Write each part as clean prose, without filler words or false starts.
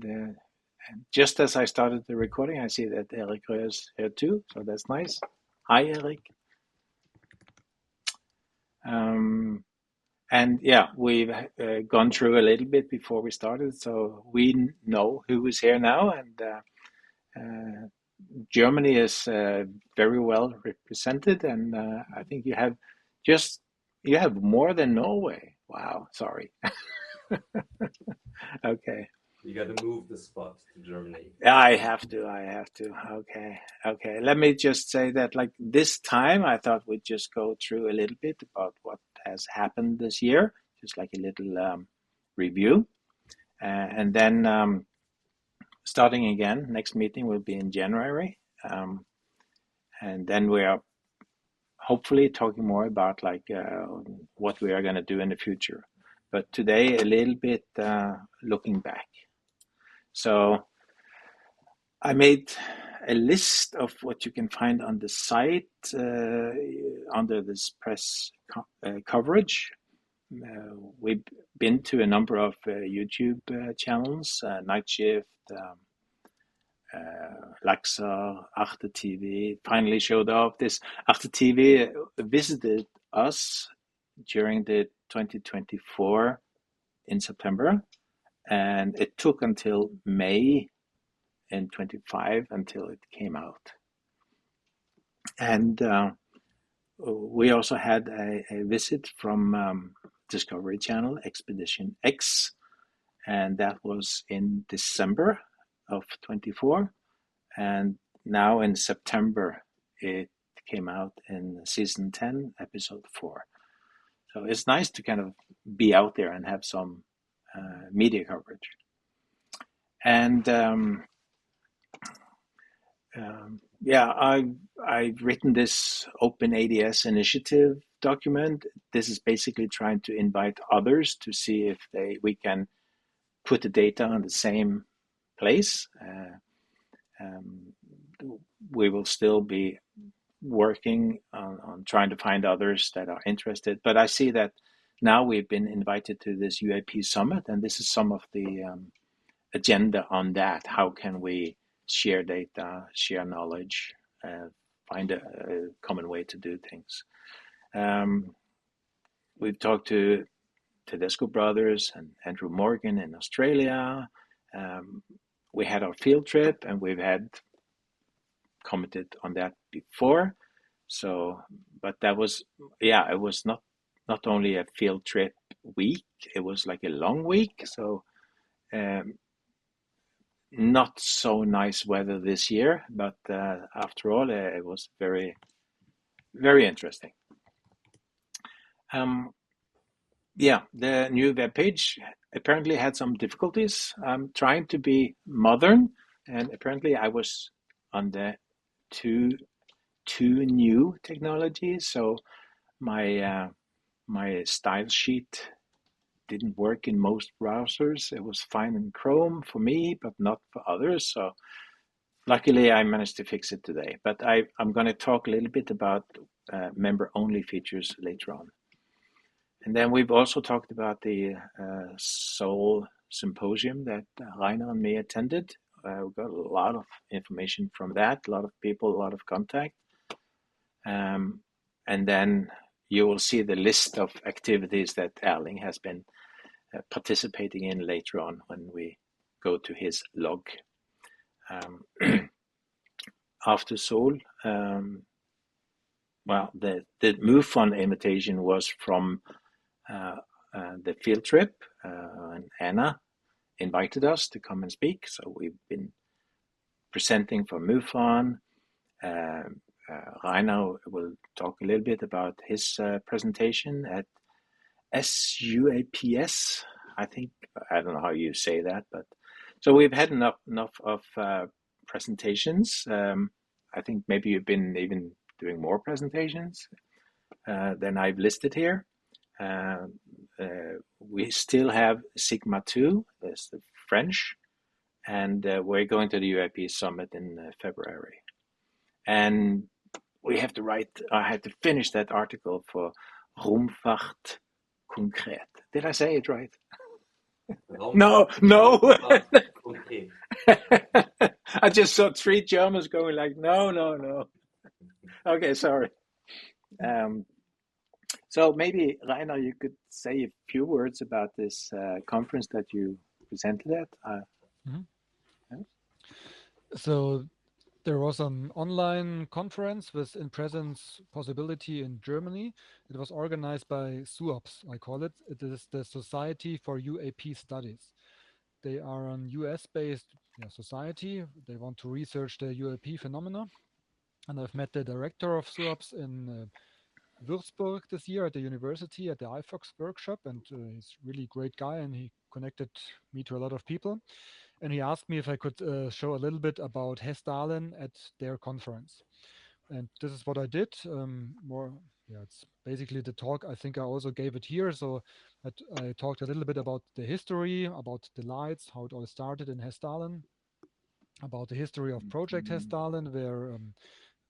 and just as I started the recording, I see that Erik Røe is here too, so that's nice. Hi, Erik. And yeah, we've gone through a little bit before we started, so we know who is here now, and Germany is very well represented, and I think you have more than Norway. Wow, sorry. Okay. You got to move the spot to Germany. I have to. Okay. Let me just say that, like, this time, I thought we'd just go through a little bit about what has happened this year, just like a little review. And then starting again, next meeting will be in January. And then we are hopefully talking more about what we are going to do in the future. But today, a little bit looking back. So I made a list of what you can find on the site under this press coverage. We've been to a number of YouTube channels, Night Shift, Laxer, Arte TV finally showed up. This Arte TV visited us during the 2024 in September, and it took until May in 25 until it came out. And we also had a visit from Discovery Channel, Expedition X, and that was in December of 24. And now in September, it came out in season 10, episode 4. So it's nice to kind of be out there and have some media coverage. And I've written this Open ADS initiative document. This is basically trying to invite others to see if we can put the data on the same place. We will still be working on trying to find others that are interested. But I see that now we've been invited to this UAP summit, and this is some of the agenda on that. How can we share data, share knowledge, find a common way to do things? We've talked to Tedesco Brothers and Andrew Morgan in Australia. We had our field trip, and we've had commented on that before. So, but that was, it was not only a field trip week, it was like a long week. So, not so nice weather this year, but after all, it was very, very interesting. The new webpage apparently had some difficulties. I'm trying to be modern, and apparently I was on the two new technologies. So my style sheet didn't work in most browsers. It was fine in Chrome for me, but not for others. So luckily I managed to fix it today. But I'm going to talk a little bit about member-only features later on. And then we've also talked about the Soul Symposium that Rainer and me attended. We got a lot of information from that, a lot of people, a lot of contact. And then you will see the list of activities that Erling has been participating in later on when we go to his log. After Soul, the MUFON invitation was from the field trip, and Anna invited us to come and speak. So we've been presenting for MUFON. Rainer will talk a little bit about his presentation at SUAPS. I don't know how you say that, but so we've had enough of presentations. I think maybe you've been even doing more presentations than I've listed here. We still have Sigma 2, that's the French, and we're going to the UAP summit in February. And I had to finish that article for Ruimfahrt Konkret. Did I say it right? No. No. I just saw three Germans going like, no, no, no. Okay, sorry. Um, so maybe Rainer, you could say a few words about this conference that you presented at. Mhm. Yeah. So there was an online conference with in-presence possibility in Germany. It was organized by SUOPS, I call it. It is the Society for UAP Studies. They are an US-based society. They want to research the UAP phenomena. And I've met the director of SUOPS in Würzburg this year at the university at the IFOX workshop, and he's really great guy, and he connected me to a lot of people. And he asked me if I could show a little bit about Hessdalen at their conference. And this is what I did. It's basically the talk. I think I also gave it here. So I talked a little bit about the history, about the lights, how it all started in Hessdalen, about the history of Project Hessdalen, where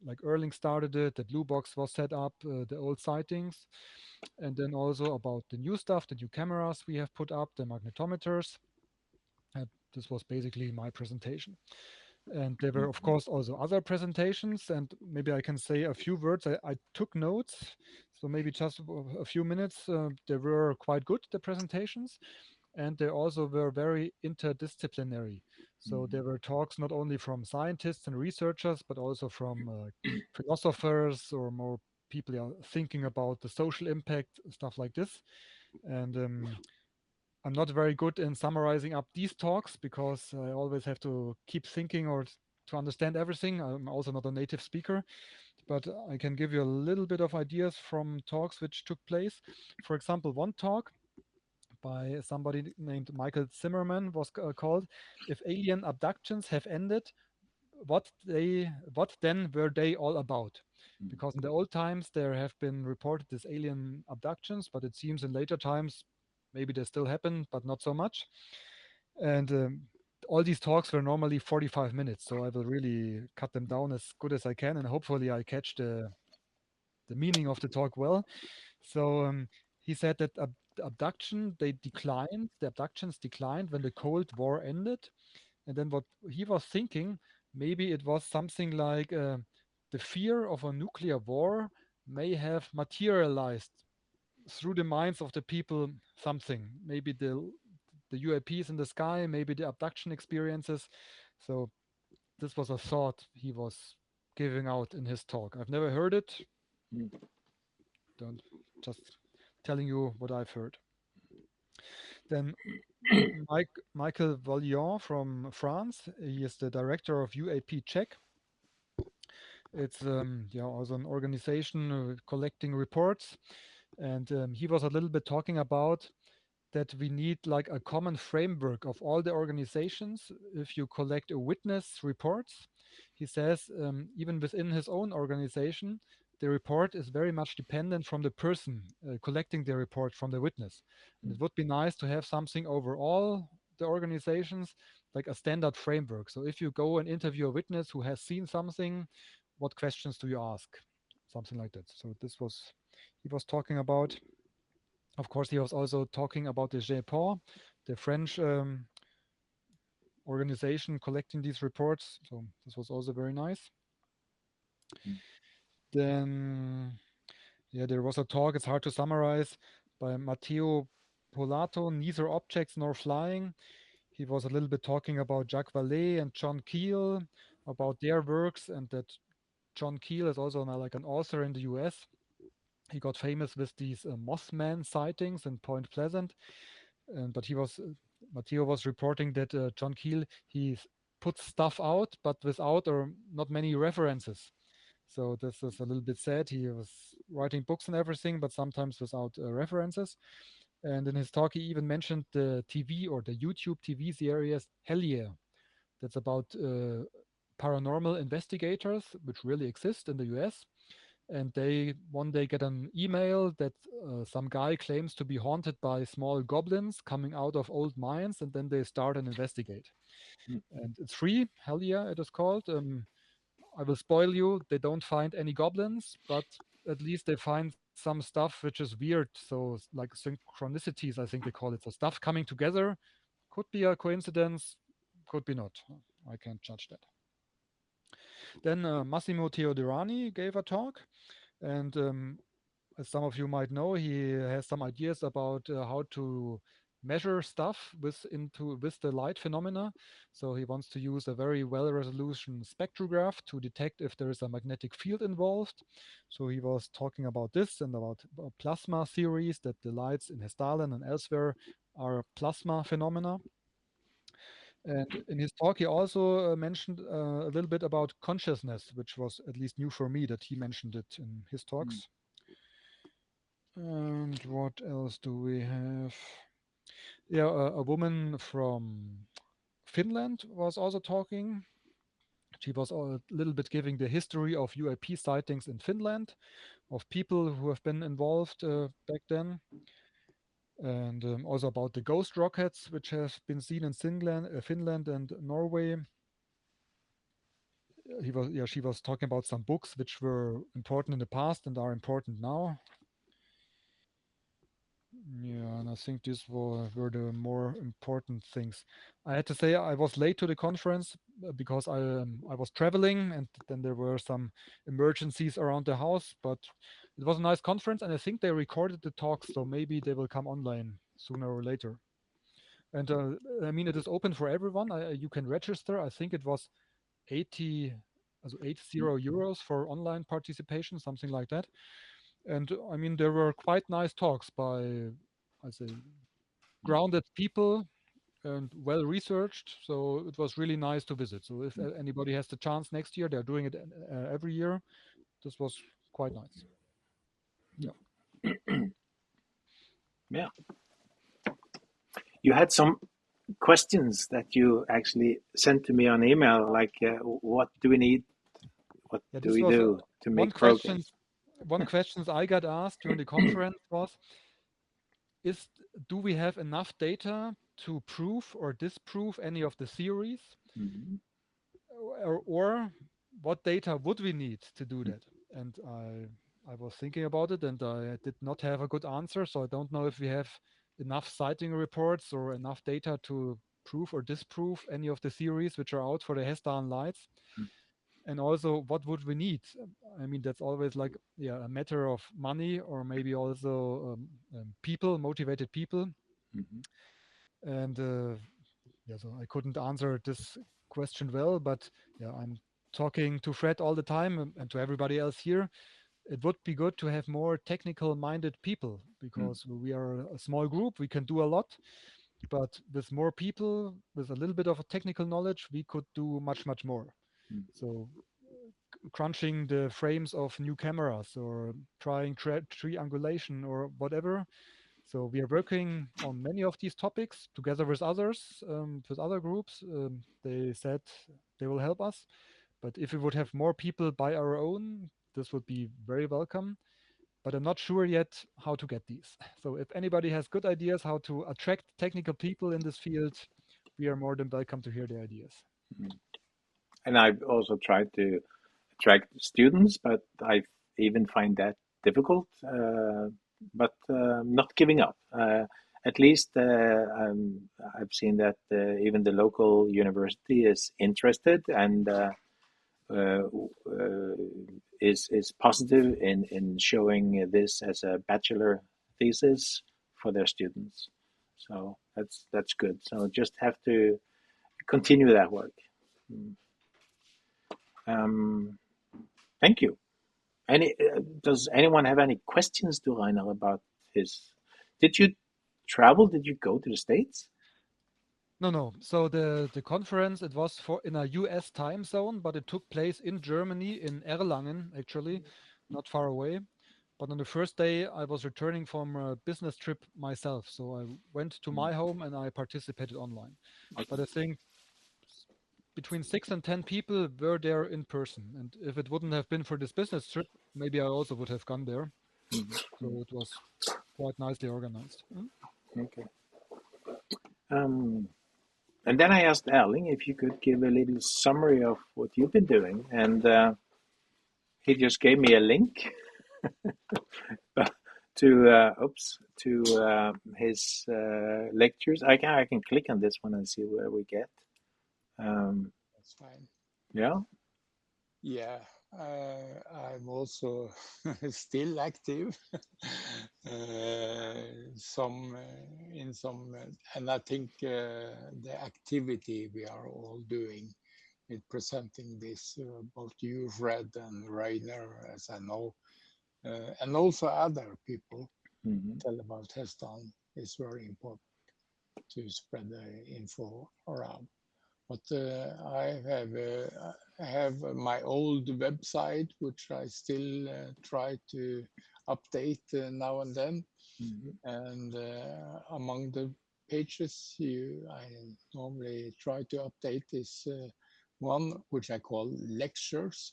like Erling started it, the Blue Box was set up, the old sightings, and then also about the new stuff, the new cameras we have put up, the magnetometers. This was basically my presentation. And there were, of course, also other presentations, and maybe I can say a few words. I took notes, so maybe just a few minutes. They were quite good, the presentations, and they also were very interdisciplinary. So there were talks not only from scientists and researchers, but also from philosophers or more people are thinking about the social impact, stuff like this. And I'm not very good in summarizing up these talks because I always have to keep thinking or to understand everything. I'm also not a native speaker, but I can give you a little bit of ideas from talks which took place. For example, one talk by somebody named Michael Zimmerman was called "If Alien Abductions Have Ended, what then were they all about?" Because in the old times there have been reported as alien abductions, but it seems in later times maybe they still happen, but not so much. And all these talks were normally 45 minutes, so I will really cut them down as good as I can, and hopefully I catch the meaning of the talk well. So he said that the abductions declined when the Cold War ended, and then what he was thinking, maybe it was something like the fear of a nuclear war may have materialized through the minds of the people something. Maybe the UAPs in the sky, maybe the abduction experiences. So this was a thought he was giving out in his talk. I've never heard it. Don't just telling you what I've heard. Then Michael Vollion from France. He is the director of UAP Check. It's also an organization collecting reports, and he was a little bit talking about that we need like a common framework of all the organizations. If you collect a witness reports, he says even within his own organization, the report is very much dependent from the person collecting the report from the witness. And it would be nice to have something over all the organizations, like a standard framework. So if you go and interview a witness who has seen something, what questions do you ask? Something like that. So this was he was talking about. Of course, he was also talking about the GEPOR, the French organization collecting these reports. So this was also very nice. Then, there was a talk. It's hard to summarize by Matteo Polato, Neither Objects Nor Flying. He was a little bit talking about Jacques Vallée and John Keel, about their works, and that John Keel is also like an author in the US. He got famous with these Mothman sightings in Point Pleasant. But Matteo was reporting that John Keel, he puts stuff out, but without or not many references. So this is a little bit sad. He was writing books and everything, but sometimes without references. And in his talk, he even mentioned the TV or the YouTube TV series Hellier. That's about paranormal investigators, which really exist in the US. And they one day get an email that some guy claims to be haunted by small goblins coming out of old mines, and then they start and investigate. And it's free. Hell yeah, it is called. I will spoil you. They don't find any goblins, but at least they find some stuff which is weird. So like synchronicities, I think they call it. So stuff coming together could be a coincidence, could be not. I can't judge that. Then Massimo Teoderani gave a talk, and as some of you might know, he has some ideas about how to measure stuff with the light phenomena. So he wants to use a very well-resolution spectrograph to detect if there is a magnetic field involved. So he was talking about this and about plasma theories, that the lights in Hessdalen and elsewhere are plasma phenomena. And in his talk, he also mentioned a little bit about consciousness, which was at least new for me that he mentioned it in his talks. And what else do we have? Yeah, a woman from Finland was also talking. She was a little bit giving the history of UAP sightings in Finland, of people who have been involved back then, and also about the ghost rockets which have been seen in Finland and Norway. She was talking about some books which were important in the past and are important now. Yeah, and I think these were the more important things. I had to say I was late to the conference because I was traveling, and then there were some emergencies around the house. But it was a nice conference, and I think they recorded the talks, so maybe they will come online sooner or later. And I mean, it is open for everyone. You can register. I think it was 80, also 80 euros for online participation, something like that. And I mean, there were quite nice talks by, I say, grounded people and well researched. So it was really nice to visit. So if anybody has the chance next year, they're doing it every year. This was quite nice. Yeah. Yeah. You had some questions that you actually sent to me on email, like what do we need? What Yeah, do this we was do to one make question. progress? One questions I got asked during the conference was, is do we have enough data to prove or disprove any of the theories? Mhm. Or what data would we need to do that? And I was thinking about it, and I did not have a good answer. So I don't know if we have enough sighting reports or enough data to prove or disprove any of the theories which are out for the Hessdalen lights. And also, what would we need? I mean, that's always like, yeah, a matter of money, or maybe also people, motivated people. Mhm. And yeah, so I couldn't answer this question well, but yeah, I'm talking to Fred all the time, and to everybody else here. It would be good to have more technical minded people, because we are a small group. We can do a lot, but with more people, with a little bit of technical knowledge, we could do much, much more. So crunching the frames of new cameras, or trying triangulation or whatever. So we are working on many of these topics together with others, with other groups. They said they will help us, but if we would have more people by our own, this would be very welcome. But I'm not sure yet how to get these. So if anybody has good ideas how to attract technical people in this field, we are more than welcome to hear their ideas. And I've also tried to attract students, but I even find that difficult. But not giving up. At least I've seen that even the local university is interested and uh, uh, is positive in showing this as a bachelor thesis for their students. So that's good. So just have to continue that work. Thank you. Does anyone have any questions to Rainer about his? Did you travel? Did you go to the States? No. So the conference, it was for in a US time zone, but it took place in Germany, in Erlangen, actually, not far away. But on the first day, I was returning from a business trip myself, so I went to my home and I participated online. But I think between 6 and 10 people were there in person, and if it wouldn't have been for this business trip, maybe I also would have gone there. So it was quite nicely organized. Okay. And then I asked Erling if you could give a little summary of what you've been doing, and he just gave me a link to his lectures. I can click on this one and see where we get. That's fine. Yeah. Yeah, I'm also still active. Some in some, and I think the activity we are all doing in presenting this, both you, Fred, and Rainer, as I know, and also other people Mhm. tell about Heston, is very important to spread the info around. But I have my old website, which I still try to update now and then. Mhm. And among the pages, I normally try to update this one, which I call lectures.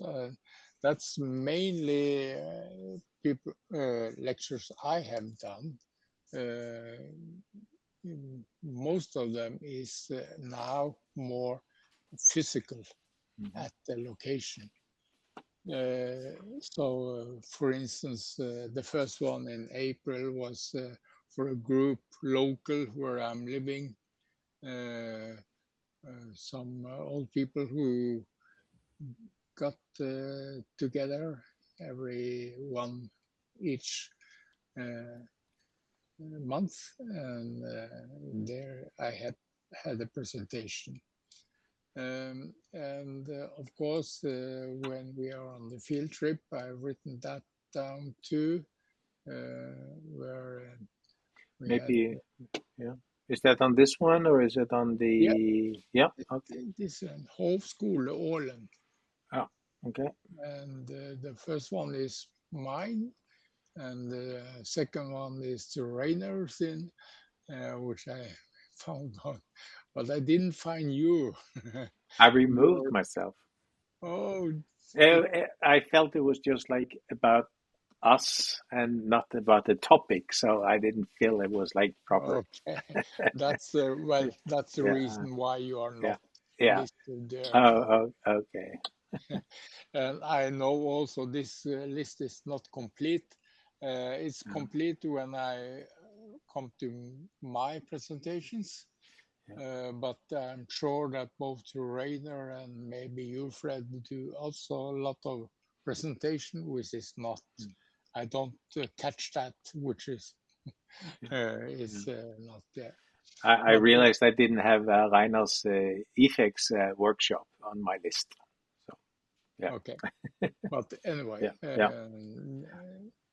That's mainly people lectures I have done. Uh, Most of them is now more physical Mhm. at the location. For instance, the first one in April was for a group local where I'm living. Uh, some old people who got together, every one each uh, month, and there I had a presentation. And of course, when we are on the field trip, I've written that down too, where we had, Maybe, yeah. Is that on this one or is it on yeah, the, yeah, okay. this Hovskole Ålen. Oh, okay. And the first one is mine, and the second one is the Rainer's in, which I found out, but I didn't find you. I removed You're, myself. oh, I felt it was just like about us and not about the topic, so I didn't feel it was like proper. okay. That's well, that's the Yeah, reason why you are yeah, not yeah. listed there. Oh, okay. And I know also this list is not complete. It's Yeah, complete when I come to my presentations. yeah. But I'm sure that both Rainer and maybe you, Fred, do also a lot of presentation, which is not. Mm, I don't catch that, which yeah, yeah. not there. I But realized I didn't have Reinald's effects workshop on my list. So yeah, okay. But anyway, yeah, yeah,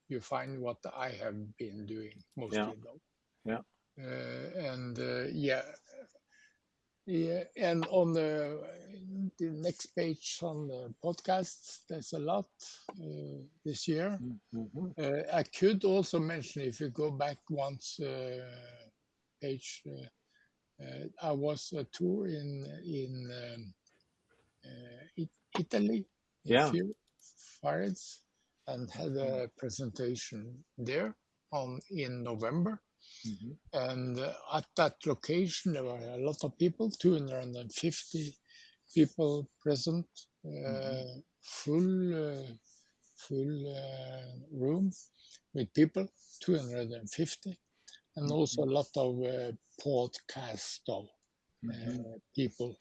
you find what I have been doing yeah, mostly though. yeah. And yeah, yeah, and on the next page on the podcast, there's a lot this year. Mm-hmm. I could also mention, if you go back once page, I was a tour in Italy, in Yeah. Florence, and had a presentation there on in November. Mm-hmm. And at that location, there were a lot of people, 250 people present, Mm-hmm. full room with people, 250, and also a lot of podcast of Mm-hmm. people,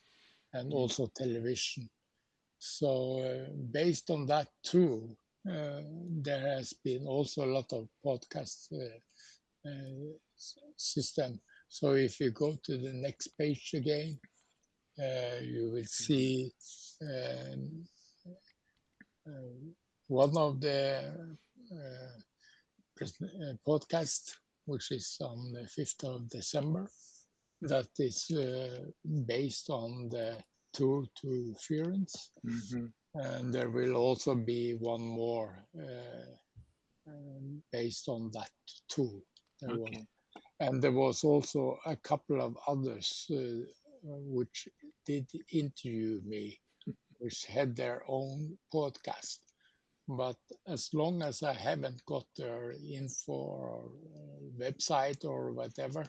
and Mm-hmm. also television. So based on that too, there has been also a lot of podcast system. So if you go to the next page again, you will see um, one of the podcast, which is on the 5th of December, that is based on the tour to Florence. Mm-hmm. And there will also be one more based on that tour. Okay. And there was also a couple of others which did interview me, which had their own podcast. But as long as I haven't got their info or website or whatever,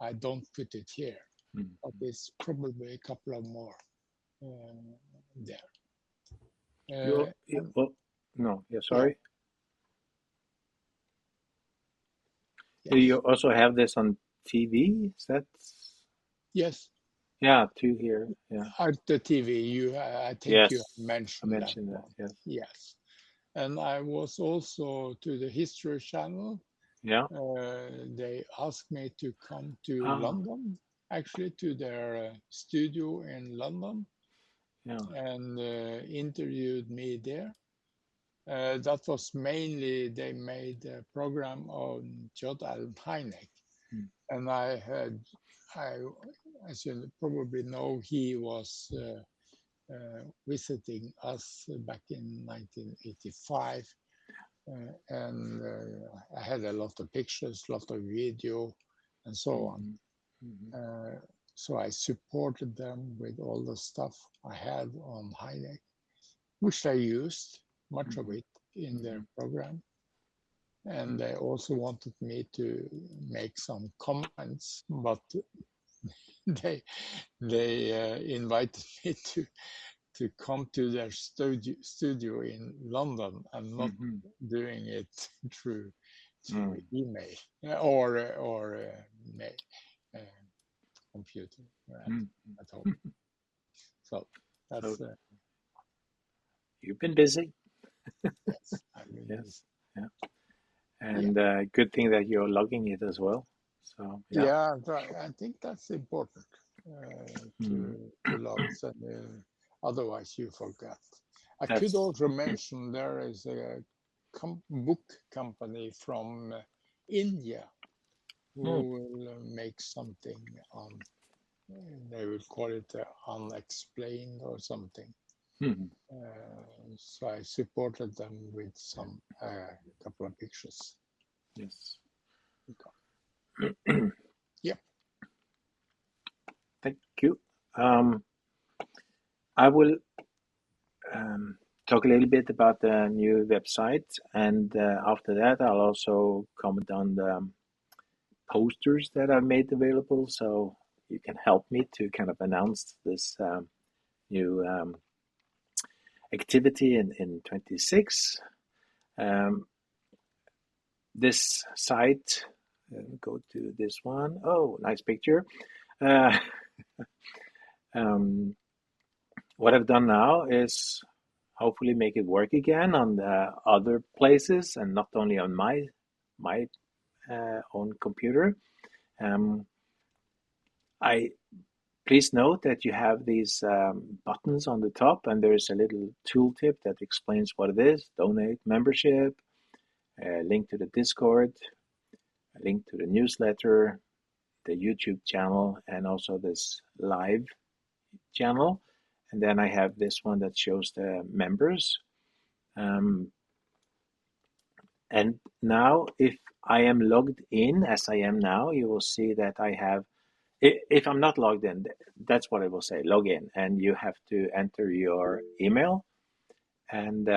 I don't put it here. But Mm-hmm. it's probably a couple of more there. And Oh, no, yeah, yeah, sorry. Do you yes, also have this on TV? Is that? yes. Yeah, two here. Yeah, Arte TV. I think you yes, I mentioned that mentioned that. one. Yes, Yes. And I was also to the History Channel. yeah. They asked me to come to Ah, London, actually to their studio in London, yeah. and interviewed me there. That was mainly they made a program on J. Allen Hynek, Mm. and I, as you probably know, he was visiting us back in 1985, and I had a lot of pictures, a lot of video, and so on. Mhm. So I supported them with all the stuff I had on Hynek, which they used, much of Mhm. it, in their Mhm. program. And Mm. they also wanted me to make some comments, but they invited me to come to their studio in London and not Mhm. doing it through Mm. email or uh, computer Mm. at home. So So that's you've been busy. yes, I mean, Yes. Yeah. yeah, And good thing that you're logging it as well. So yeah. yeah. I think that's important Mm. to log, and otherwise you forget. I could That's also mention there is a book company from India who mm. will make something on. They will call it unexplained or something. Mhm. So I supported them with some couple of pictures. Yes. Yep. Thank you. Um, I will talk a little bit about the new website, and after that, I'll also comment on the posters that I've made available, so you can help me to kind of announce this new activity in 26. Um, this site, go to this one. Oh, nice picture. Uh, um, what I've done now is hopefully make it work again on the other places and not only on my own computer. Um, I Please note that you have these buttons on the top, and there's a little tooltip that explains what it is: donate, membership, a link to the Discord, a link to the newsletter, the YouTube channel, and also this live channel. And then I have this one that shows the members. Um, and now, if I am logged in as I am now, you will see that I have, if I'm not logged in, that's what I will say, log in, and you have to enter your email, and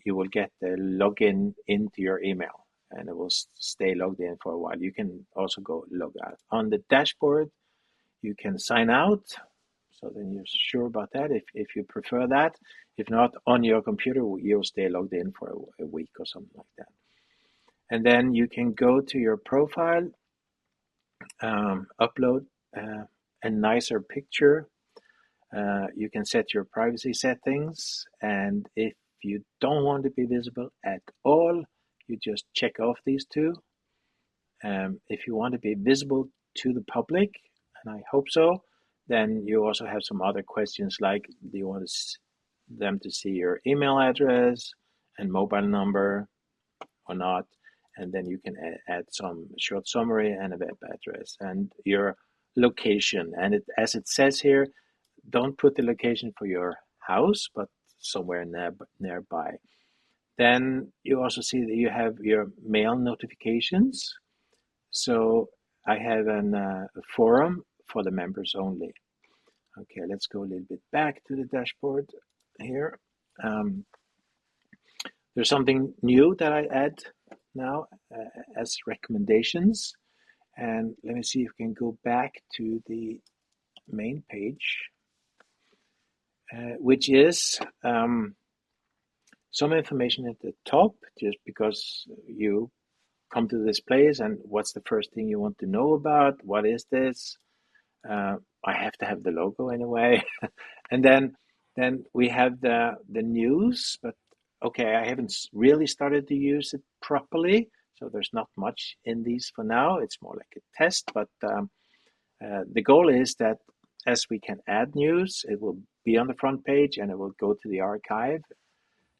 you will get the login into your email, and it will stay logged in for a while. You can also go log out. On the dashboard, you can sign out, so then you're sure about that if you prefer that. If not, on your computer, you'll stay logged in for a week or something like that. And then you can go to your profile, upload a nicer picture. You can set your privacy settings, and if you don't want to be visible at all, you just check off these two. If you want to be visible to the public, and I hope so, then you also have some other questions like, do you want them to see your email address and mobile number or not? And then you can add some short summary and a web address and your location. And as it says here, don't put the location for your house, but somewhere nearby. Then you also see that you have your mail notifications. So I have a forum for the members only. Okay, let's go a little bit back to the dashboard here. Um, there's something new that I add now as recommendations. And let me see if we can go back to the main page, which is some information at the top, just because you come to this place and what's the first thing you want to know about? What is this? I have to have the logo anyway. And then we have the news, but okay, I haven't really started to use it properly, so there's not much in these for now. It's more like a test, but the goal is that as we can add news, it will be on the front page and it will go to the archive.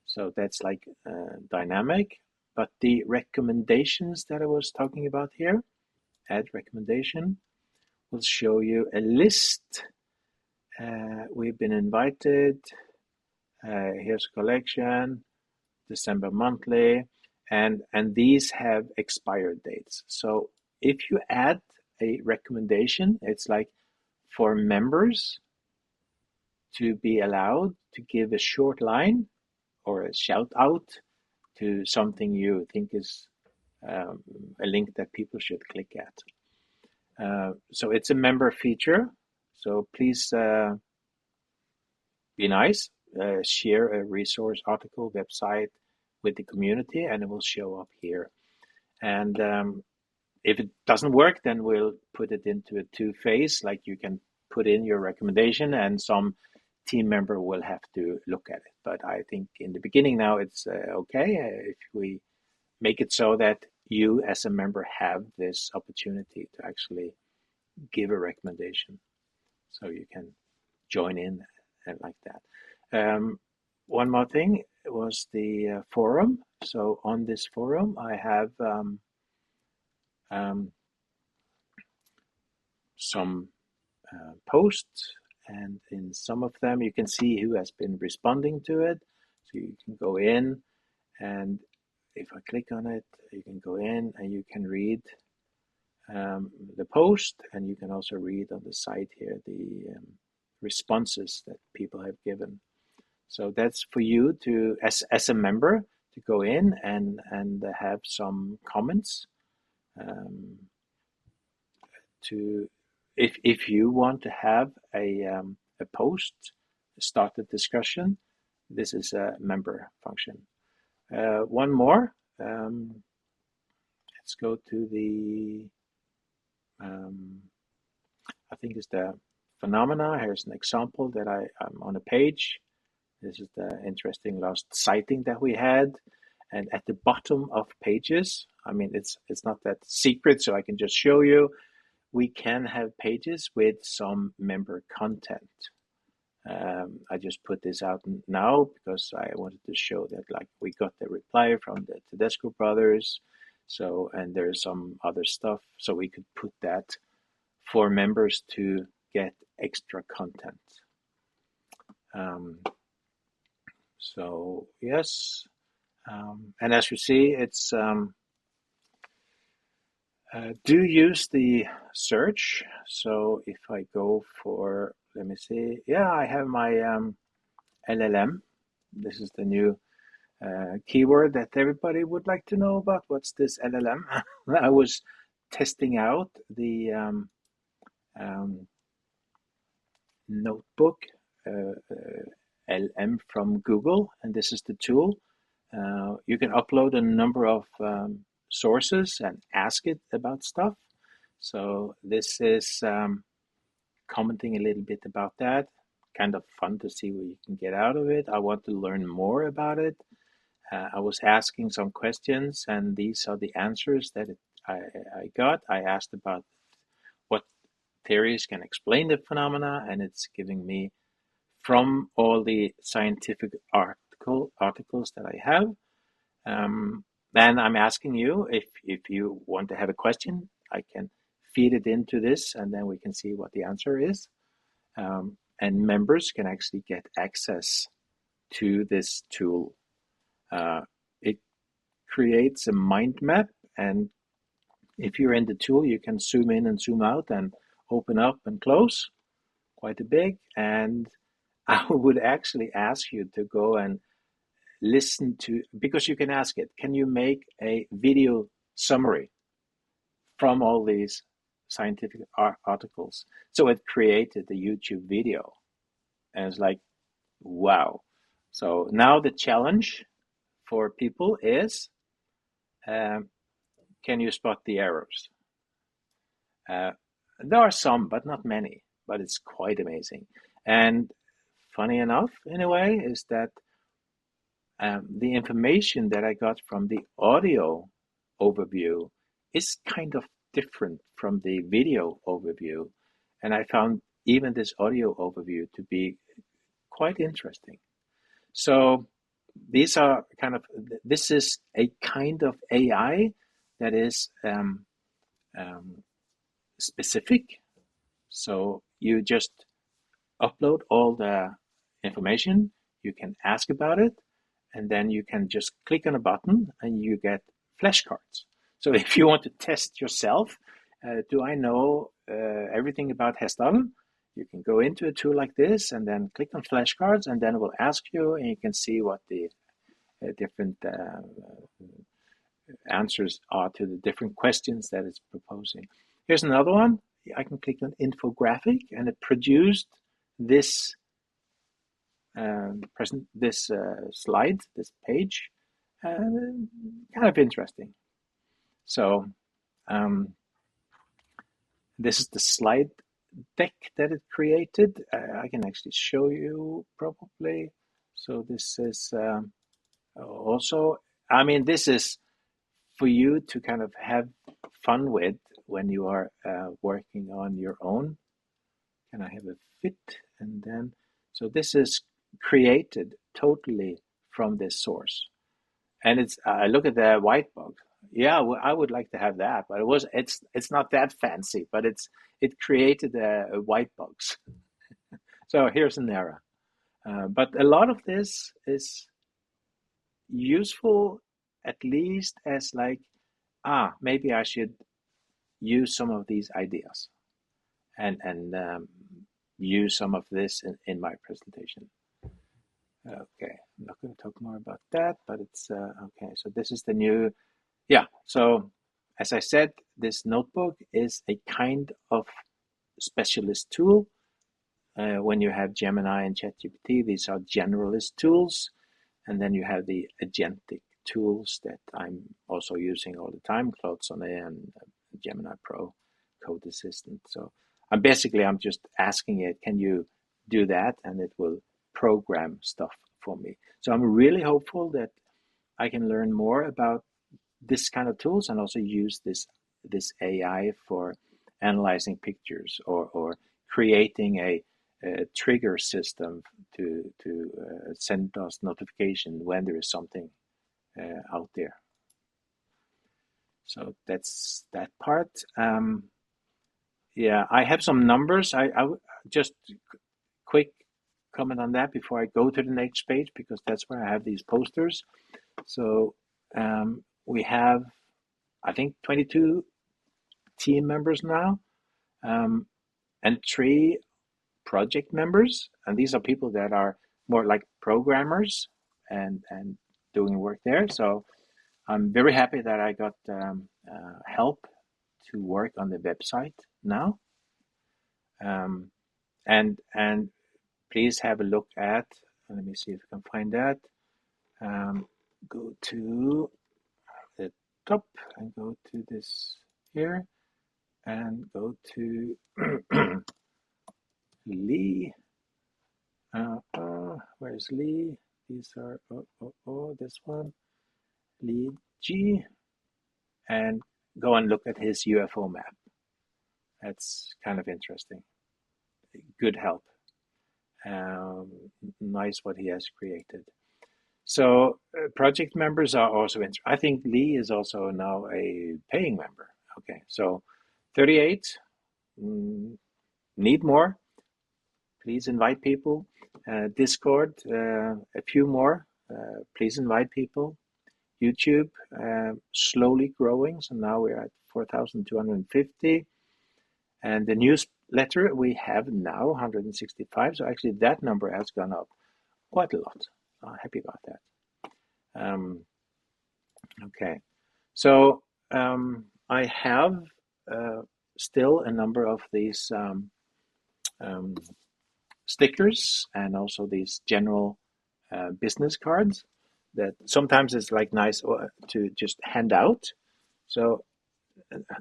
So that's like dynamic. But the recommendations that I was talking about here, add recommendation, will show you a list. We've been invited. Here's a collection, December monthly, and these have expired dates. So if you add a recommendation, it's like for members to be allowed to give a short line or a shout out to something you think is a link that people should click at. So it's a member feature. So please be nice, share a resource, article, website with the community, and it will show up here. And if it doesn't work, then we'll put it into a two-phase, like you can put in your recommendation and some team member will have to look at it. But I think in the beginning now it's okay if we make it so that you as a member have this opportunity to actually give a recommendation. So you can join in and like that. One more thing was the forum. So on this forum, I have some posts, and in some of them you can see who has been responding to it. So you can go in, and if I click on it, you can go in and you can read the post, and you can also read on the site here the responses that people have given. So that's for you to, as a member, to go in and have some comments. To if you want to have a post, start a discussion, this is a member function. One more. Let's go to the. I think it's the phenomena. Here's an example that I'm on a page. This is the interesting last sighting that we had. And at the bottom of pages, I mean, it's not that secret, so I can just show you. We can have pages with some member content. I just put this out now because I wanted to show that, like, we got the reply from the Tedesco brothers. So, and there's some other stuff, so we could put that for members to get extra content. So yes, and as you see, it's do use the search. So if I go for, let me see, yeah, I have my LLM. This is the new keyword that everybody would like to know about. What's this LLM? I was testing out the notebook LM from Google, and this is the tool. You can upload a number of sources and ask it about stuff. So this is commenting a little bit about that. Kind of fun to see what you can get out of it. I want to learn more about it. I was asking some questions, and these are the answers that I got. I asked about what theories can explain the phenomena, and it's giving me from all the scientific articles that I have. Then I'm asking you if you want to have a question, I can feed it into this, and then we can see what the answer is. And members can actually get access to this tool. It creates a mind map, and if you're in the tool, you can zoom in and zoom out and open up and close quite a big. And I would actually ask you to go and listen to, because you can ask it, can you make a video summary from all these scientific articles? So it created a YouTube video, and it's like, wow. So now the challenge for people is, can you spot the errors? There are some, but not many. But it's quite amazing. And funny enough, in a way, is that the information that I got from the audio overview is kind of different from the video overview. And I found even this audio overview to be quite interesting. So these are this is a kind of AI that is specific. So you just upload all the information, you can ask about it, and then you can just click on a button and you get flashcards. So if you want to test yourself, do I know everything about Hessdalen? You can go into a tool like this and then click on flashcards, and then it will ask you, and you can see what the different answers are to the different questions that it's proposing. Here's another one. I can click on infographic, and it produced this slide, this page, kind of interesting. So this is the slide deck that it created. I can actually show you probably. So this is also, I mean, this is for you to kind of have fun with when you are working on your own. Can I have a fit? And then, so this is created totally from this source. And it's, I look at the white box. Yeah, well, I would like to have that, but it's not that fancy, but it created a white box. So here's an error. But a lot of this is useful, at least as like, maybe I should use some of these ideas and use some of this in my presentation. Okay, I'm not going to talk more about that, but it's okay. So this is the new, so as I said, this notebook is a kind of specialist tool. When you have Gemini and ChatGPT, these are generalist tools. And then you have the agentic tools that I'm also using all the time, Claude Sonnet and Gemini Pro Code Assistant. So I'm just asking it, can you do that? And it will program stuff for me. So I'm really hopeful that I can learn more about this kind of tools and also use this AI for analyzing pictures or creating a trigger system to send us notification when there is something out there. So that's that part. I have some numbers. I just quick comment on that before I go to the next page, because that's where I have these posters. So we have, I think, 22 team members now, and 3 project members, and these are people that are more like programmers and doing work there. So I'm very happy that I got help to work on the website now. And please have a look at, let me see if I can find that. Go to the top and go to this here and go to Lee. Where's Lee? These are this one, Lee G, and go and look at his UFO map. That's kind of interesting. Good help. Nice what he has created. So project members are also interesting. I think Lee is also now a paying member. Okay, so 38. Need more. Please invite people. Discord, a few more. Please invite people. YouTube, slowly growing. So now we're at 4,250. And the newsletter, we have now 165. So actually that number has gone up quite a lot. I'm happy about that. Okay. So I have still a number of these stickers and also these general business cards that sometimes it's like nice to just hand out. So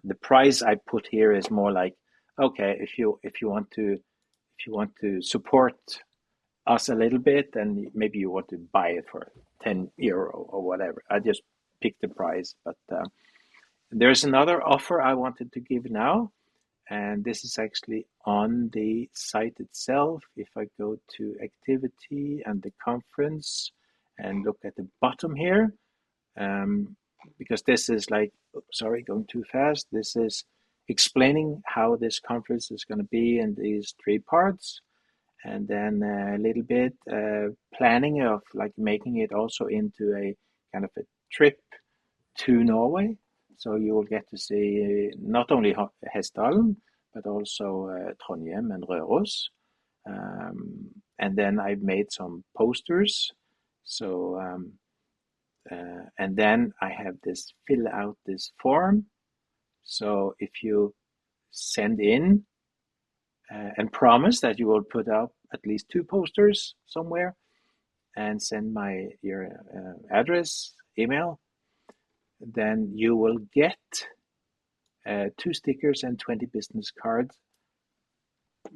the price I put here is more like, okay, if you want to support us a little bit, and maybe you want to buy it for €10 or whatever. I just picked the price, but there's another offer I wanted to give now, and this is actually on the site itself. If I go to activity and the conference and look at the bottom here, because this is like, sorry, going too fast. This is explaining how this conference is going to be in these 3 parts, and then a little bit planning of like making it also into a kind of a trip to Norway. So you will get to see not only Hessdalen, but also Trondheim and Røros. And then I've made some posters. So, and then I have this fill out this form. So if you send in and promise that you will put up at least 2 posters somewhere and send your address, email, then you will get 2 stickers and 20 business cards,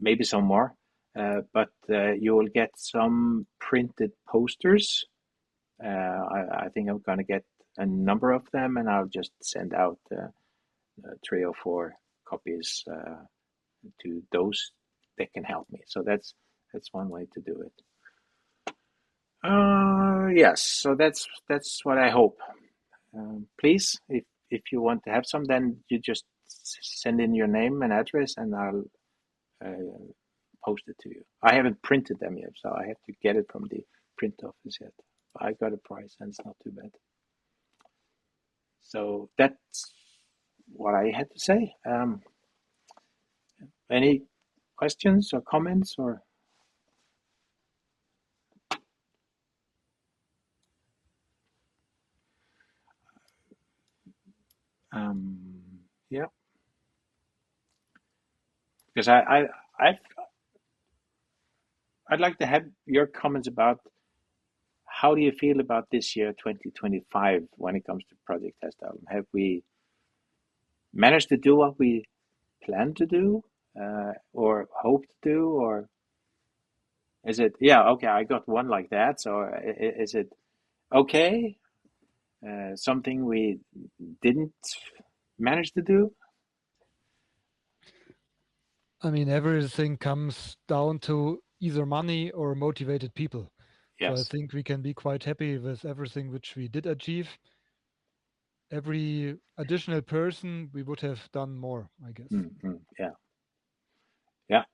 maybe some more, but you will get some printed posters. I think I'm going to get a number of them, and I'll just send out 3 or 4 copies to those that can help me. So that's one way to do it. Yes, so that's what I hope. Please, if you want to have some, then you just send in your name and address, and I'll post it to you. I haven't printed them yet, so I have to get it from the print office yet. I got a price, and it's not too bad. So that's what I had to say. Any questions or comments or? Yeah, because I'd like to have your comments about how do you feel about this year, 2025, when it comes to Project Hessdalen? Have we managed to do what we planned to do, or hope to do, or is it, yeah, okay, I got one like that. So is it okay? Something we didn't manage to do? I mean, everything comes down to either money or motivated people. So I Yes. think we can be quite happy with everything which we did achieve. Every additional person, we would have done more, I guess. Yeah. Yeah.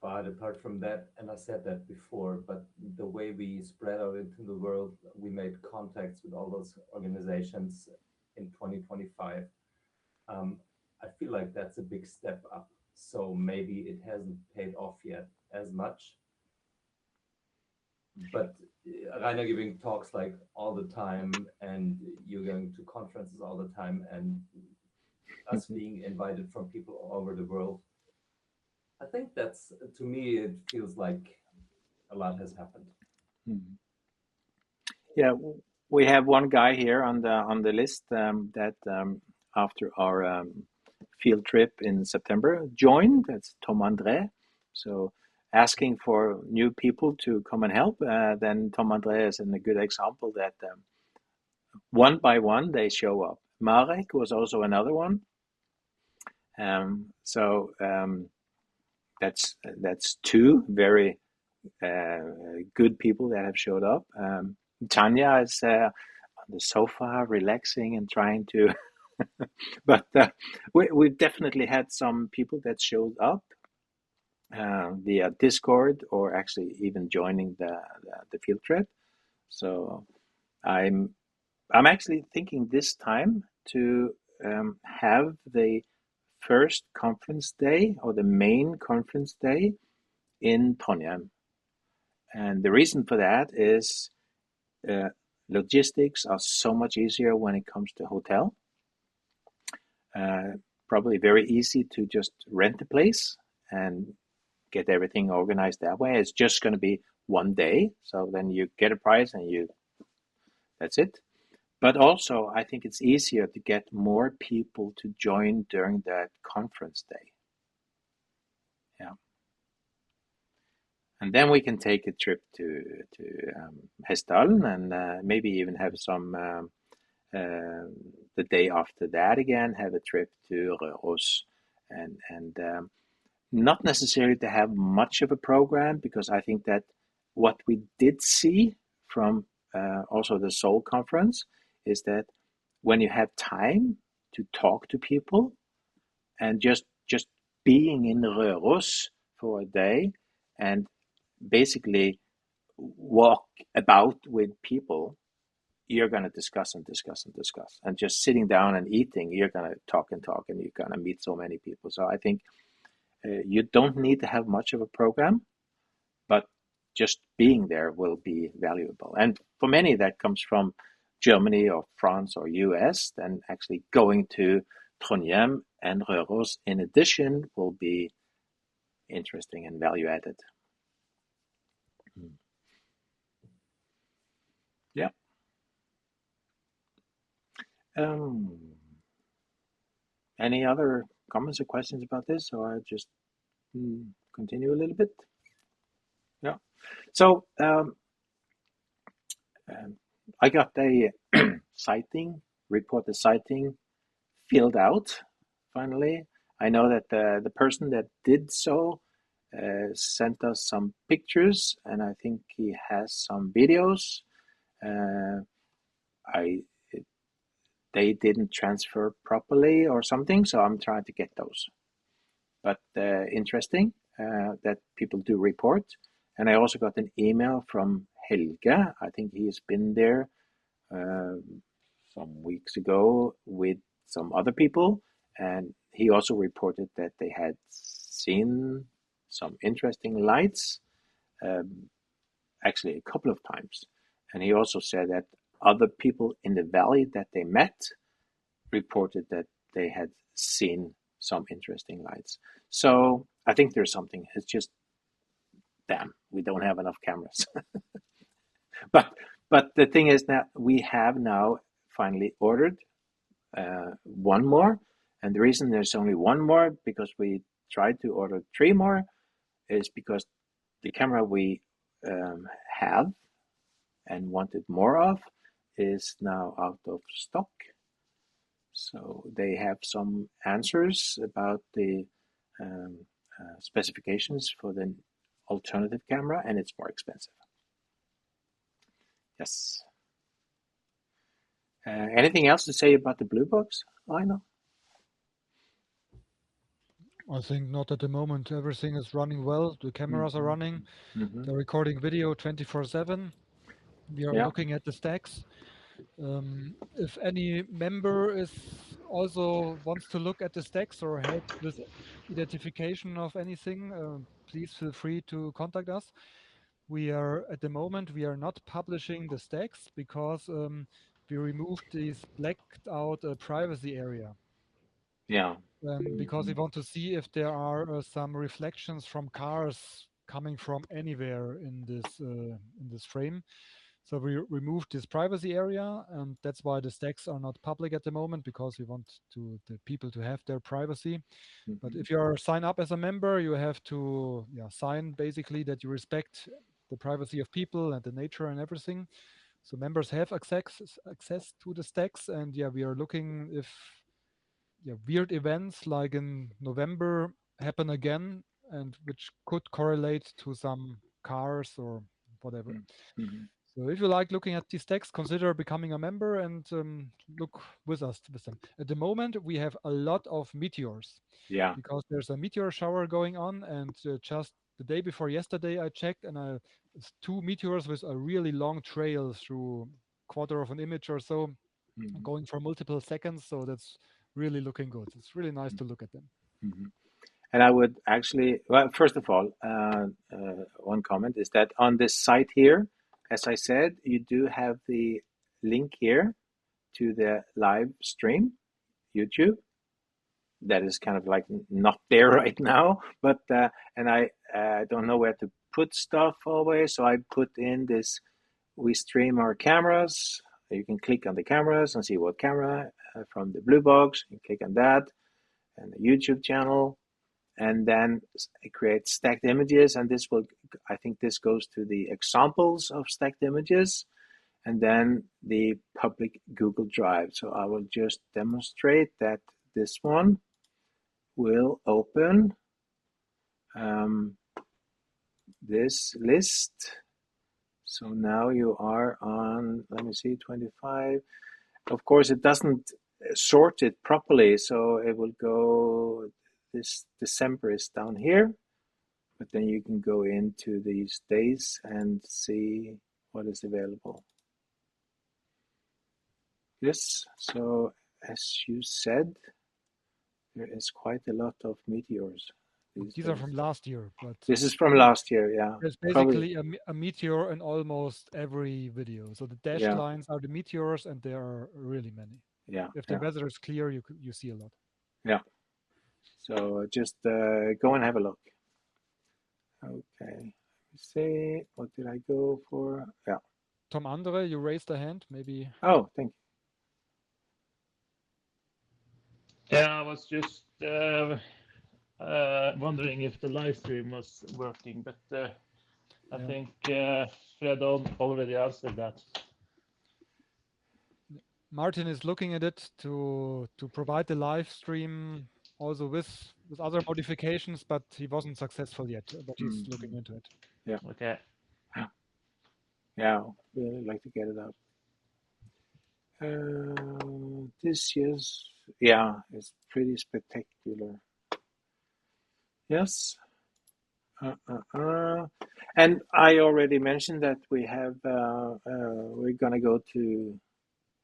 But apart from that, and I said that before, but the way we spread out into the world, we made contacts with all those organizations in 2025. I feel like that's a big step up. So maybe it hasn't paid off yet as much. But Rainer giving talks like all the time, and you're going to conferences all the time, and us being invited from people all over the world. I think that's, to me, it feels like a lot has happened. Yeah, we have one guy here on the list that after our field trip in September joined. That's Tom André. So asking for new people to come and help. Then Tom André is a good example that one by one they show up. Marek was also another one. So that's 2 very good people that have showed up. Tanya is on the sofa relaxing and trying to but we've definitely had some people that showed up via Discord, or actually even joining the field trip. So I'm actually thinking this time to have the first conference day, or the main conference day, in Trondheim. And the reason for that is logistics are so much easier when it comes to hotel. Probably very easy to just rent a place and get everything organized that way. It's just going to be one day, so then you get a price and that's it. But also, I think it's easier to get more people to join during that conference day. and then we can take a trip to Hessdalen, and maybe even have some the day after that again, have a trip to Røros, and not necessarily to have much of a program, because I think that what we did see from also the Seoul conference is that when you have time to talk to people and just being in Røros for a day and basically walk about with people, you're going to discuss and discuss and discuss. And just sitting down and eating, you're going to talk and talk, and you're going to meet so many people. So I think you don't need to have much of a program, but just being there will be valuable. And for many, that comes from Germany or France or US, then actually going to Trondheim and Røros in addition will be interesting and value added. Yeah. Any other comments or questions about this, or I just continue a little bit? Yeah. So I got a sighting report, the sighting filled out finally. I know that the person that did so sent us some pictures, and I think he has some videos. They didn't transfer properly or something, so I'm trying to get those. But interesting that people do report. And I also got an email from Helge. I think he has been there some weeks ago with some other people, and he also reported that they had seen some interesting lights, actually a couple of times. And he also said that other people in the valley that they met reported that they had seen some interesting lights. So I think there's something. It's just, damn, we don't have enough cameras. But the thing is that we have now finally ordered one more, and the reason there's only one more, because we tried to order 3 more, is because the camera we have and wanted more of is now out of stock. So they have some answers about the specifications for the alternative camera, and it's more expensive. Yes. Anything else to say about the Blue Box, Lionel? I think not at the moment. Everything is running well. The cameras are running. They're recording video 24/7. We are looking at the stacks. If any member is also wants to look at the stacks or help with identification of anything, please feel free to contact us. We are at the moment we are not publishing the stacks because we removed this blacked out privacy area. Yeah. Because we want to see if there are some reflections from cars coming from anywhere in this frame. So we removed this privacy area, and that's why the stacks are not public at the moment, because we want the people to have their privacy. But if you are sign up as a member, you have to sign basically that you respect the privacy of people and the nature and everything. So members have access to the stacks, and we are looking if weird events like in November happen again, and which could correlate to some cars or whatever. So if you like looking at these stacks, consider becoming a member and look with us with them. At the moment, we have a lot of meteors. Yeah. Because there's a meteor shower going on, and just the day before yesterday, I checked, and it's 2 meteors with a really long trail through quarter of an image or so, going for multiple seconds. So that's really looking good. It's really nice to look at them. And I would actually, well, first of all, one comment is that on this site here, as I said, you do have the link here to the live stream, YouTube. That is kind of like not there right now, but and I don't know where to put stuff always, so I put in this. We stream our cameras. You can click on the cameras and see what camera from the Blue Box. You click on that, and the YouTube channel, and then create stacked images. And this will, I think this goes to the examples of stacked images, and then the public Google Drive. So I will just demonstrate that this one will open this list. So now you are on, let me see, 25. Of course, it doesn't sort it properly, so it will go, this December is down here, but then you can go into these days and see what is available. Yes, so as you said, there is quite a lot of meteors These are from last year, but This is from last year, yeah. there's Probably, basically a meteor in almost every video. So the dashed yeah, lines are the meteors, and there are really many. yeah, If the yeah, weather is clear, you see a lot. yeah. So just go and have a look. Okay, let me see. What did I go for? Yeah. Tom Andre, you raised a hand. Maybe Oh, thank Yeah, I was just wondering if the live stream was working, but I yeah. think Fred already answered that. Martin is looking at it to provide the live stream also with other modifications, but he wasn't successful yet. But you. he's looking into it. Yeah, Okay. yeah. Really like to get it out. This year's, yeah, it's pretty spectacular. Yes. And I already mentioned that we have, we're gonna go to,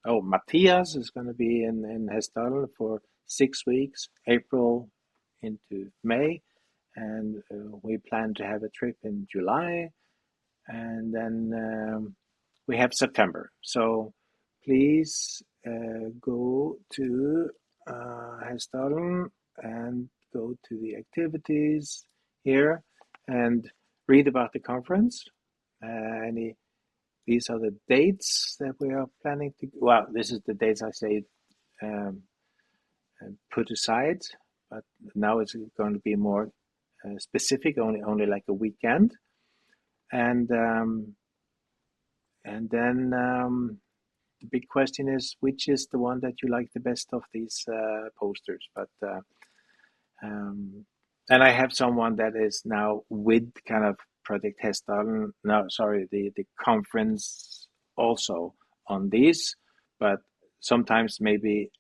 oh, Matthias is gonna be in Hessdalen for 6 weeks, April into May, and we plan to have a trip in July, and then we have September. So please go to Hessdalen and go to the activities here and read about the conference. These are the dates that we are planning to. Well, this is the dates I say um, put aside, but now it's going to be more specific, only like a weekend, and then the big question is which is the one that you like the best of these posters. But and I have someone that is now with kind of Project Hessdalen. No, sorry, the conference also on these, but sometimes maybe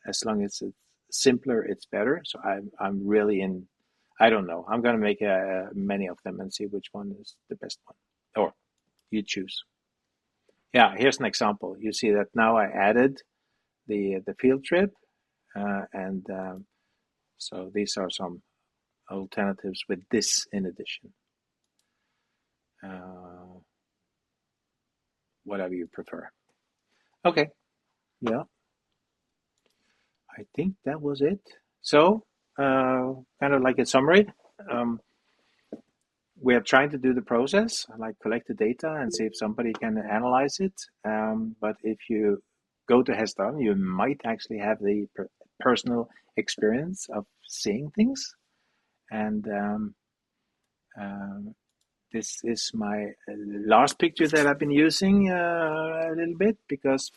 as long as it's simpler, it's better. So I'm really in. I don't know. I'm gonna make many of them and see which one is the best one, or you choose. Yeah, here's an example. You see that now I added the field trip, and so these are some alternatives with this in addition. Whatever you prefer. Okay, yeah, I think that was it. So, kind of like a summary. We are trying to do the process, like collect the data and see if somebody can analyze it. But if you go to Hessdalen, you might actually have the personal experience of seeing things. And this is my last picture that I've been using a little bit because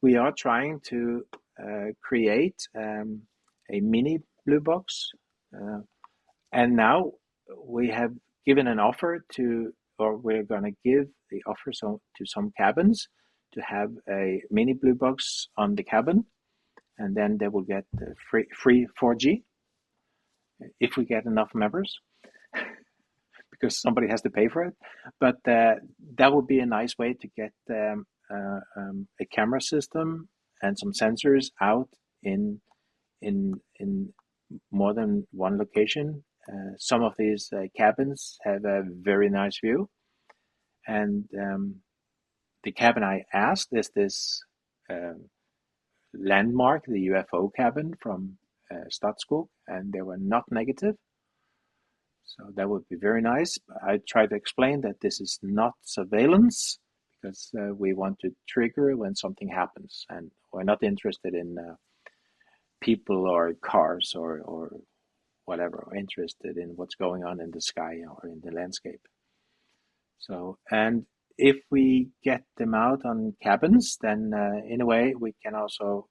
we are trying to create a mini blue box. And now we have given an offer to, or we're going to give the offer to some cabins to have a mini blue box on the cabin, and then they will get free 4G if we get enough members, because somebody has to pay for it. But that would be a nice way to get a camera system and some sensors out in more than one location. Some of these cabins have a very nice view, and the cabin I asked is this landmark, the UFO cabin from Statskog, and they were not negative. So that would be very nice. I tried to explain that this is not surveillance because we want to trigger when something happens, and we're not interested in people or cars or whatever, or interested in what's going on in the sky or in the landscape. So, and if we get them out on cabins, then in a way we can also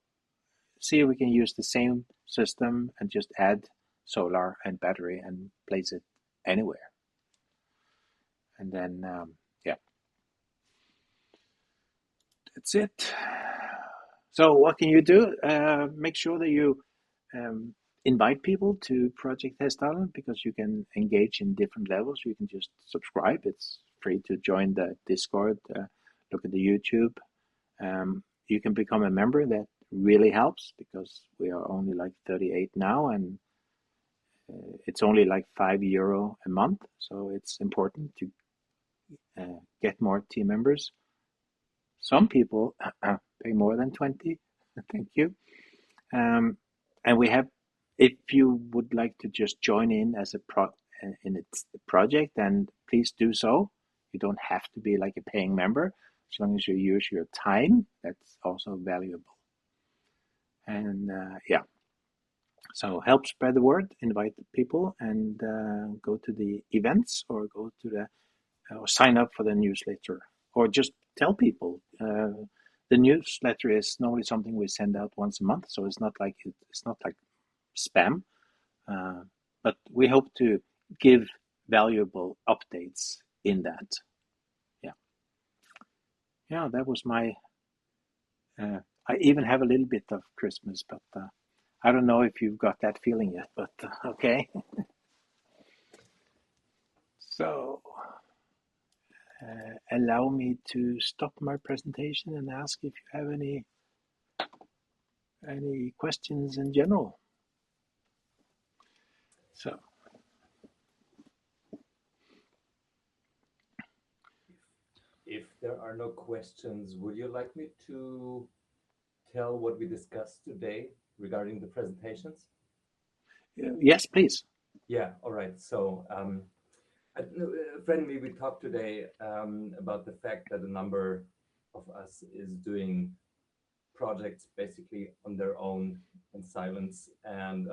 see if we can use the same system and just add solar and battery and place it anywhere. And then, yeah, that's it. So what can you do? Make sure that you invite people to Project Hessdalen, because you can engage in different levels. You can just subscribe. It's free to join the Discord, look at the YouTube. You can become a member. That really helps, because we are only like 38 now, and it's only like €5 a month. So it's important to get more team members. Some people pay more than 20. Thank you. And we have, if you would like to just join in as a project, then please do so. You don't have to be like a paying member. As long as you use your time, that's also valuable. And yeah, so help spread the word, invite people, and go to the events, or go to the or sign up for the newsletter, or just tell people. The newsletter is normally something we send out once a month, so it's not like spam, but we hope to give valuable updates in that. Yeah, that was my. I even have a little bit of Christmas, but I don't know if you've got that feeling yet. But okay. So allow me to stop my presentation and ask if you have any questions in general. So. If there are no questions, would you like me to tell what we discussed today regarding the presentations? Yes, please. Yeah, all right. So, friendly, we talked today about the fact that a number of us is doing projects basically on their own in silence. And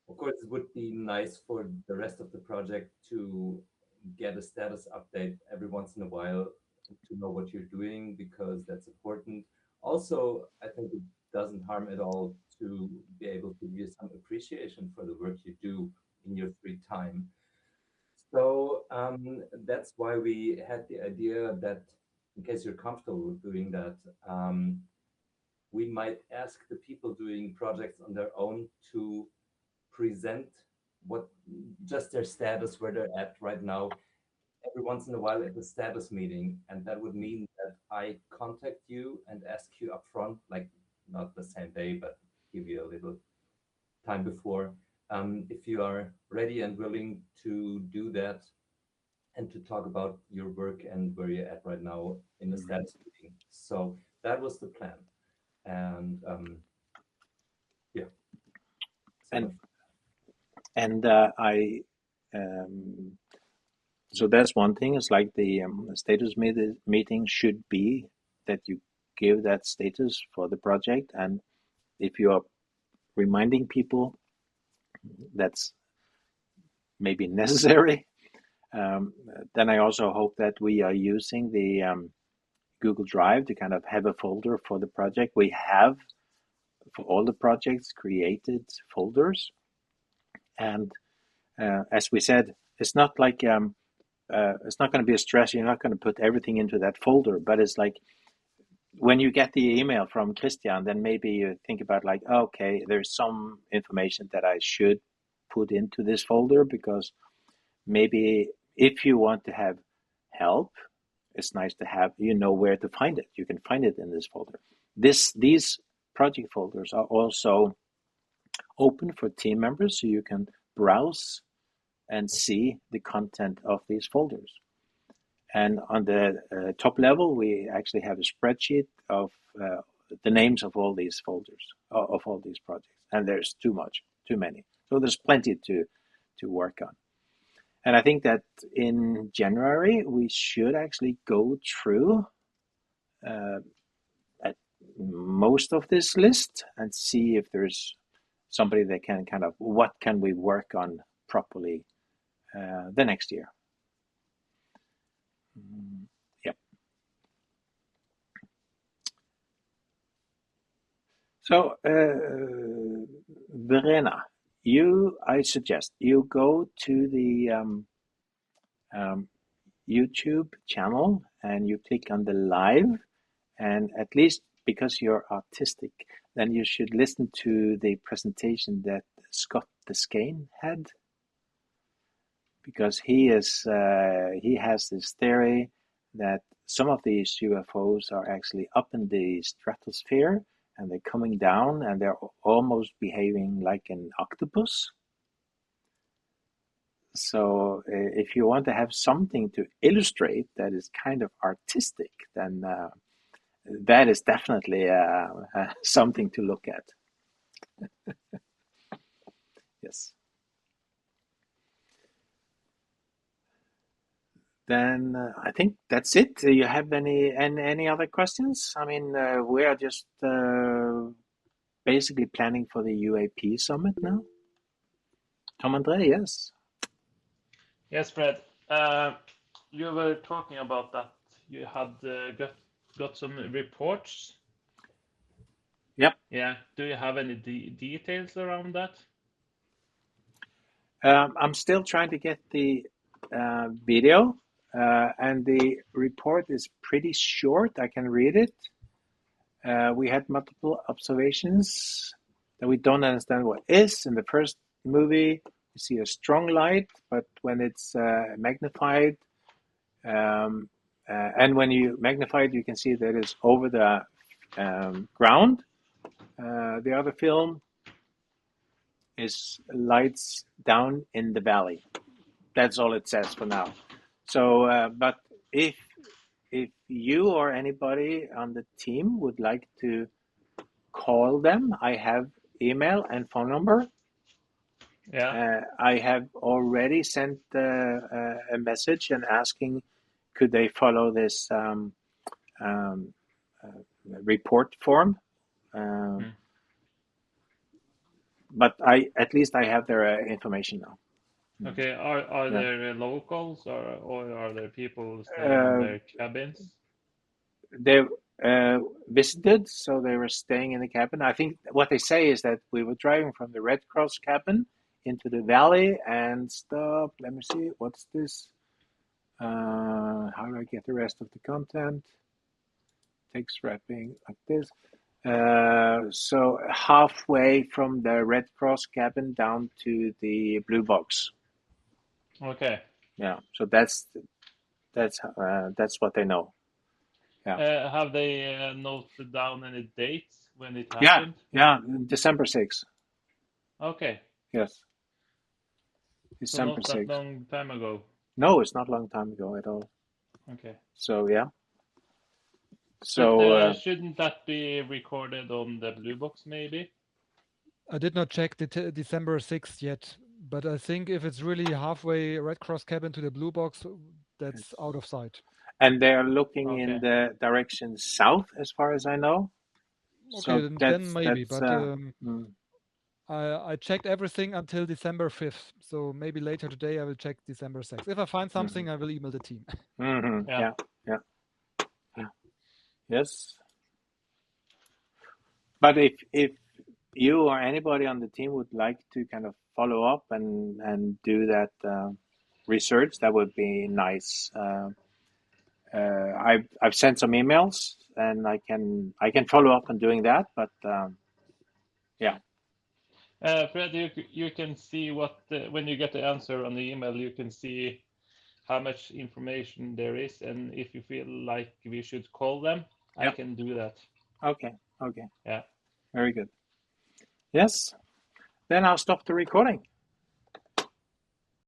of course, it would be nice for the rest of the project to get a status update every once in a while to know what you're doing, because that's important. Also, I think it doesn't harm at all to be able to give some appreciation for the work you do in your free time. So that's why we had the idea that, in case you're comfortable with doing that, we might ask the people doing projects on their own to present just their status, where they're at right now, every once in a while at the status meeting. And that would mean that I contact you and ask you up front, like not the same day, but give you a little time before, if you are ready and willing to do that and to talk about your work and where you're at right now in the status meeting. So that was the plan. And yeah. So that's one thing. It's like the status meeting should be that you give that status for the project, and if you are reminding people, that's maybe necessary. Then I also hope that we are using the Google Drive to kind of have a folder for the project. We have, for all the projects, created folders, and as we said, it's not like it's not going to be a stress. You're not going to put everything into that folder, but it's like when you get the email from Christian, then maybe you think about like, okay, there's some information that I should put into this folder, because maybe if you want to have help, it's nice to have, where to find it. You can find it in this folder. These project folders are also open for team members, so you can browse and see the content of these folders. And on the top level, we actually have a spreadsheet of the names of all these folders, of all these projects. And there's too many. So there's plenty to work on. And I think that in January, we should actually go through at most of this list and see if there's somebody that can kind of, what can we work on properly the next year. Yep. So, Verena, I suggest you go to the YouTube channel and you click on the live, and at least because you're artistic, then you should listen to the presentation that Scott Descain had, because he has this theory that some of these UFOs are actually up in the stratosphere and they're coming down and they're almost behaving like an octopus. So if you want to have something to illustrate that is kind of artistic, then that is definitely something to look at. Yes. Then I think that's it. Do you have any other questions? I mean, we are just basically planning for the UAP summit now. Tom André, yes. Yes, Fred. You were talking about that you had got some reports. Yep. Yeah. Do you have any details around that? I'm still trying to get the video, and the report is pretty short. I can read it. We had multiple observations that we don't understand what is. In the first movie, you see a strong light, but when it's magnified, and when you magnify it, you can see that it's over the ground. The other film is lights down in the valley. That's all it says for now. So, but if you or anybody on the team would like to call them, I have email and phone number. Yeah. I have already sent a message and asking could they follow this report form. But at least I have their information now. Okay. Are there locals or are there people staying in their cabins? They visited, so they were staying in the cabin. I think what they say is that we were driving from the Red Cross cabin into the valley and stopped. Let me see, what's this? How do I get the rest of the content? Text wrapping like this. So halfway from the Red Cross cabin down to the blue box. Okay. Yeah. So that's what they know. Yeah. Have they noted down any dates when it happened? Yeah. December 6th. Okay. Yes. December So not 6th. that long time ago. No, it's not a long time ago at all. Okay. So yeah. So So shouldn't that be recorded on the blue box maybe? I did not check the December 6th yet, but I think if it's really halfway Red Cross cabin to the blue box, that's out of sight. and they're looking Okay. in the direction south, as far as I know. Okay, So then maybe, that's, but I checked everything until December 5th, so maybe later today I will check December 6th. If I find something, I will email the team. Yeah. Yes. But if you or anybody on the team would like to kind of follow up and do that research, that would be nice. I've sent some emails and I can follow up on doing that, but yeah. Fred, you can see what when you get the answer on the email, you can see how much information there is, and if you feel like we should call them, I can do that. Okay. Yeah. Very good. Yes. Then I'll stop the recording.